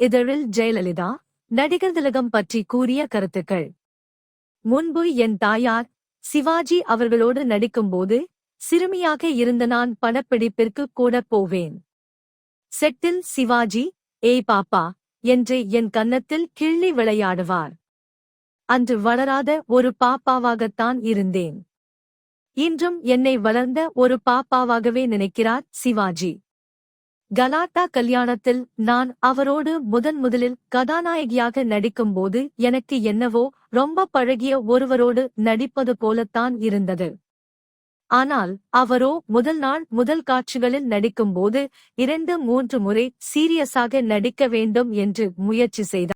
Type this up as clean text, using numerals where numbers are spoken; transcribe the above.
இதழில் ஜெயலலிதா நடிகர் திலகம் பற்றி கூறிய கருத்துக்கள். முன்பு என் தாயார் சிவாஜி அவர்களோடு நடிக்கும்போது சிறுமியாக இருந்த நான் படப்பிடிப்பிற்கு கூட போவேன். செட்டில் சிவாஜி ஏய் பாப்பா என்று என் கன்னத்தில் கிள்ளி விளையாடுவார். அன்று வளராத ஒரு பாப்பாவாகத்தான் இருந்தேன். இன்றும் என்னை வளர்ந்த ஒரு பாப்பாவாகவே நினைக்கிறார் சிவாஜி. கலாட்டா கல்யாணத்தில் நான் அவரோடு முதலில் கதாநாயகியாக நடிக்கும்போது எனக்கு என்னவோ ரொம்ப பழகிய ஒருவரோடு நடிப்பது போலத்தான் இருந்தது. ஆனால் அவரோ முதல் காட்சிகளில் நடிக்கும்போது 2-3 முறை சீரியஸாக நடிக்க வேண்டும் என்று முயற்சி செய்தார்.